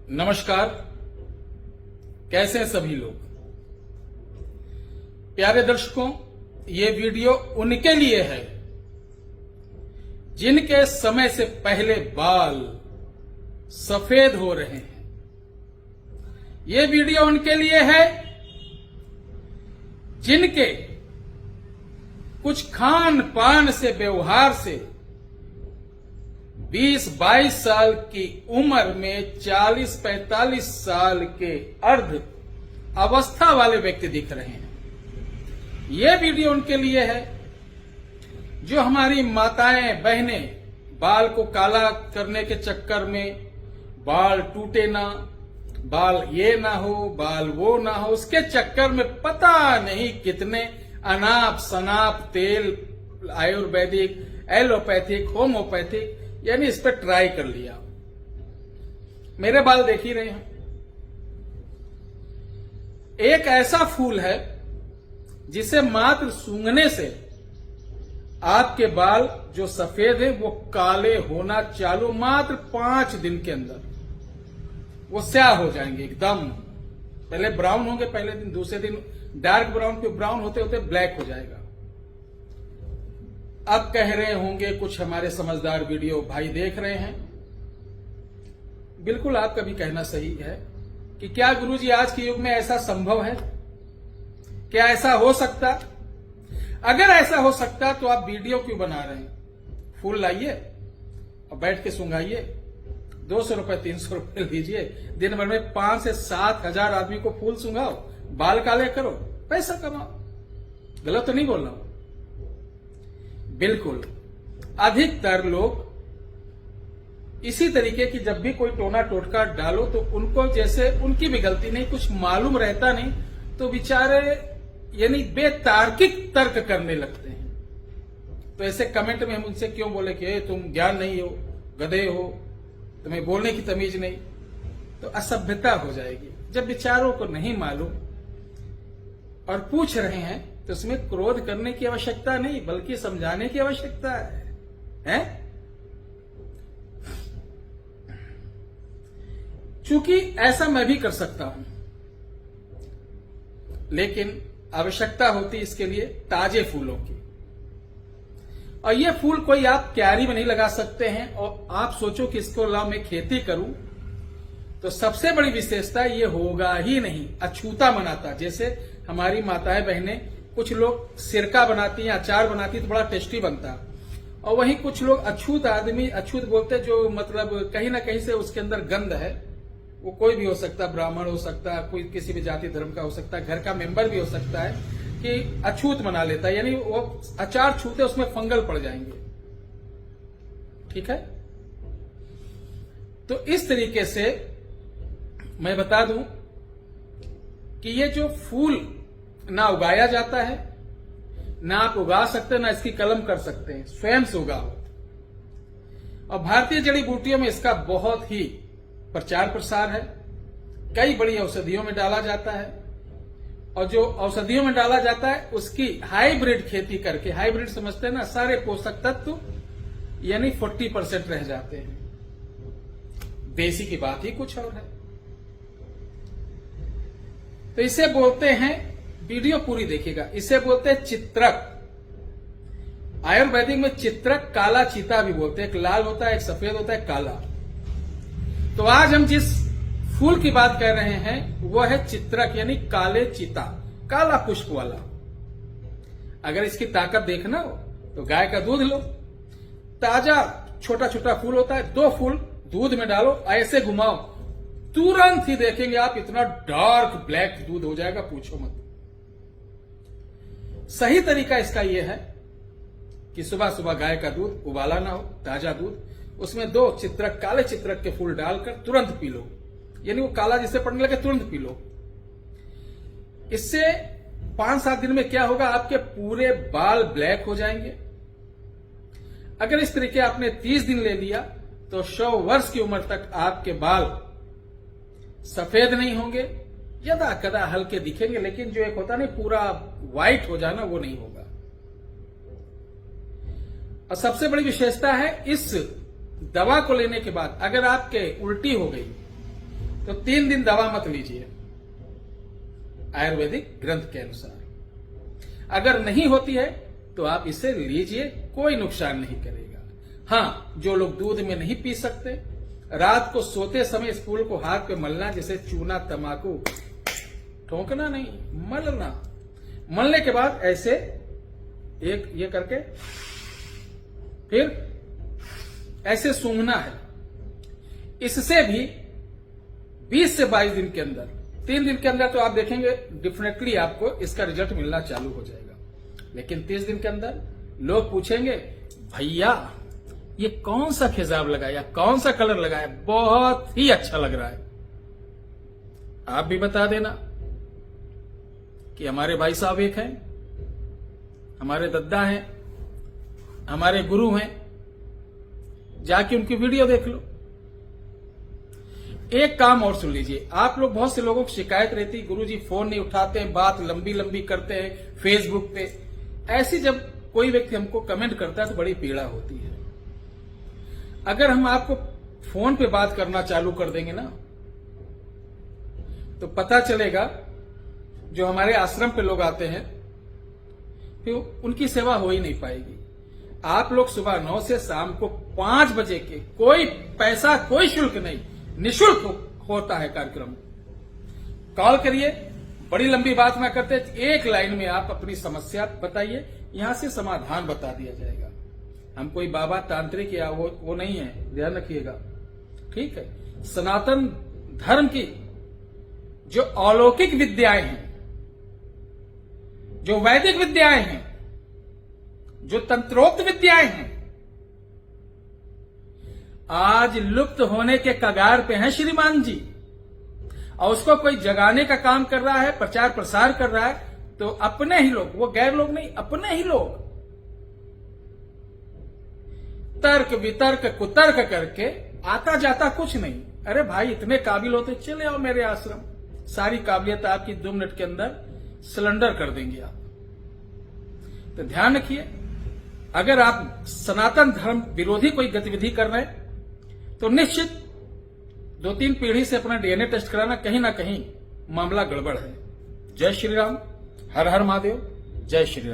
नमस्कार। कैसे हैं सभी लोग? प्यारे दर्शकों, ये वीडियो उनके लिए है जिनके समय से पहले बाल सफेद हो रहे हैं। ये वीडियो उनके लिए है जिनके कुछ खान पान से, व्यवहार से 20-22 साल की उम्र में 40-45 साल के अर्ध अवस्था वाले व्यक्ति दिख रहे हैं। यह वीडियो उनके लिए है जो हमारी माताएं, बहनें बाल को काला करने के चक्कर में बाल टूटे ना, बाल ये ना हो, बाल वो ना हो, उसके चक्कर में पता नहीं कितने अनाप शनाप तेल, आयुर्वेदिक, एलोपैथिक, होम्योपैथिक, यानी इस पर ट्राई कर लिया। मेरे बाल देख ही रहे हैं। एक ऐसा फूल है जिसे मात्र सूंघने से आपके बाल जो सफेद है वो काले होना चालू, मात्र 5 दिन के अंदर वो स्याह हो जाएंगे एकदम। पहले ब्राउन होंगे, पहले दिन, दूसरे दिन डार्क ब्राउन, फिर ब्राउन होते होते ब्लैक हो जाएगा। अब कह रहे होंगे कुछ हमारे समझदार वीडियो भाई देख रहे हैं, बिल्कुल आपका भी कहना सही है कि क्या गुरुजी आज के युग में ऐसा संभव है? क्या ऐसा हो सकता? अगर ऐसा हो सकता तो आप वीडियो क्यों बना रहे हैं? फूल लाइए और बैठ के सुंघाइए, 200 रुपए 300 रुपए लीजिए, दिन भर में 5 से 7 हजार आदमी को फूल सुंघाओ, बाल काले करो, पैसा कमाओ। गलत तो नहीं बोल रहा हूं? बिल्कुल। अधिकतर लोग इसी तरीके की जब भी कोई टोना टोटका डालो तो उनको, जैसे उनकी भी गलती नहीं, कुछ मालूम रहता नहीं, तो बेचारे यानी बेतार्किक तर्क करने लगते हैं। तो ऐसे कमेंट में हम उनसे क्यों बोले कि तुम ज्ञान नहीं हो, गधे हो, तुम्हें बोलने की तमीज नहीं, तो असभ्यता हो जाएगी। जब बेचारों को नहीं मालूम और पूछ रहे हैं तो उसमें क्रोध करने की आवश्यकता नहीं, बल्कि समझाने की आवश्यकता है? चूंकि ऐसा मैं भी कर सकता हूं, लेकिन आवश्यकता होती इसके लिए ताजे फूलों की। और ये फूल कोई आप क्यारी में नहीं लगा सकते हैं। और आप सोचो कि इसको ला मैं खेती करूं तो सबसे बड़ी विशेषता ये होगा ही नहीं, अछूता बनाता। जैसे हमारी माताएं बहनें, कुछ लोग सिरका बनाती हैं, अचार बनाती तो बड़ा टेस्टी बनता, और वहीं कुछ लोग अछूत आदमी, अछूत बोलते जो मतलब कहीं ना कहीं से उसके अंदर गंध है। वो कोई भी हो सकता, ब्राह्मण हो सकता, कोई किसी भी जाति धर्म का हो सकता, घर का मेंबर भी हो सकता है कि अछूत बना लेता है, यानी वो अचार छूते उसमें फंगल पड़ जाएंगे। ठीक है? तो इस तरीके से मैं बता दूं कि ये जो फूल ना उगाया जाता है, ना आप उगा सकते, ना इसकी कलम कर सकते हैं, स्वयं से उगाओ। और भारतीय जड़ी बूटियों में इसका बहुत ही प्रचार प्रसार है। कई बड़ी औषधियों में डाला जाता है, और जो औषधियों में डाला जाता है उसकी हाइब्रिड खेती करके, हाइब्रिड समझते हैं ना, सारे पोषक तत्व यानी 40% रह जाते हैं। देसी की बात ही कुछ और है। तो इसे बोलते हैं, वीडियो पूरी देखिएगा, इसे बोलते हैं चित्रक। आयुर्वेदिक में चित्रक, काला चीता भी बोलते हैं। एक लाल होता है, एक सफेद होता है, काला। तो आज हम जिस फूल की बात कर रहे हैं वो है चित्रक, यानी काले चीता, काला पुष्प वाला। अगर इसकी ताकत देखना हो तो गाय का दूध लो, ताजा छोटा छोटा फूल होता है, 2 फूल दूध में डालो, ऐसे घुमाओ, तुरंत ही देखेंगे आप इतना डार्क ब्लैक दूध हो जाएगा, पूछो मत। सही तरीका इसका यह है कि सुबह सुबह गाय का दूध उबाला ना हो, ताजा दूध, उसमें 2 चित्रक, काले चित्रक के फूल डालकर तुरंत पी लो, यानी वो काला जिसे पड़ने लगे तुरंत पी लो। इससे 5-7 दिन में क्या होगा, आपके पूरे बाल ब्लैक हो जाएंगे। अगर इस तरीके आपने 30 दिन ले लिया तो 100 वर्ष की उम्र तक आपके बाल सफेद नहीं होंगे, यदा कदा हल्के दिखेंगे, लेकिन जो एक होता नहीं पूरा व्हाइट हो जाना, वो नहीं होगा। और सबसे बड़ी विशेषता है, इस दवा को लेने के बाद अगर आपके उल्टी हो गई, तो 3 दिन दवा मत लीजिए आयुर्वेदिक ग्रंथ के अनुसार। अगर नहीं होती है तो आप इसे लीजिए, कोई नुकसान नहीं करेगा। हां, जो लोग दूध में नहीं पी सकते, रात को सोते समय इस फूल को हाथ पे मलना, जैसे चूना तंबाकू, ठोंकना नहीं, मलना। मलने के बाद ऐसे एक ये करके फिर ऐसे सूंघना है। इससे भी 20 से 22 दिन के अंदर, 3 दिन के अंदर तो आप देखेंगे डेफिनेटली आपको इसका रिजल्ट मिलना चालू हो जाएगा। लेकिन 30 दिन के अंदर लोग पूछेंगे, भैया ये कौन सा खिजाब लगाया, कौन सा कलर लगाया, बहुत ही अच्छा लग रहा है। आप भी बता देना कि हमारे भाई साहब एक हैं, हमारे दद्दा हैं, हमारे गुरु हैं, जाके उनकी वीडियो देख लो। एक काम और सुन लीजिए, आप लोग, बहुत से लोगों की शिकायत रहती, गुरुजी फोन नहीं उठाते हैं, बात लंबी लंबी करते हैं फेसबुक पे। ऐसी जब कोई व्यक्ति हमको कमेंट करता है तो बड़ी पीड़ा होती है। अगर हम आपको फोन पे बात करना चालू कर देंगे ना, तो पता चलेगा जो हमारे आश्रम पे लोग आते हैं फिर उनकी सेवा हो ही नहीं पाएगी। आप लोग सुबह 9 से शाम को 5 बजे के, कोई पैसा, कोई शुल्क नहीं, निःशुल्क होता है कार्यक्रम। कॉल करिए, बड़ी लंबी बात ना करते, एक लाइन में आप अपनी समस्या बताइए, यहां से समाधान बता दिया जाएगा। हम कोई बाबा तांत्रिक या वो नहीं है, ध्यान रखिएगा, ठीक है। सनातन धर्म की जो अलौकिक विद्याएं हैं, जो वैदिक विद्याएं हैं, जो तंत्रोक्त विद्याएं हैं, आज लुप्त होने के कगार पे हैं श्रीमान जी। और उसको कोई जगाने का काम कर रहा है, प्रचार प्रसार कर रहा है, तो अपने ही लोग, वो गैर लोग नहीं, अपने ही लोग तर्क वितर्क कुतर्क करके आता जाता कुछ नहीं। अरे भाई, इतने काबिल होते चले आओ मेरे आश्रम, सारी काबिलियत आपकी 2 मिनट के अंदर सिलेंडर कर देंगे आप। तो ध्यान रखिए, अगर आप सनातन धर्म विरोधी कोई गतिविधि कर रहे हैं तो निश्चित 2-3 पीढ़ी से अपना डीएनए टेस्ट कराना, कहीं ना कहीं मामला गड़बड़ है। जय श्री राम, हर हर महादेव, जय श्री राम।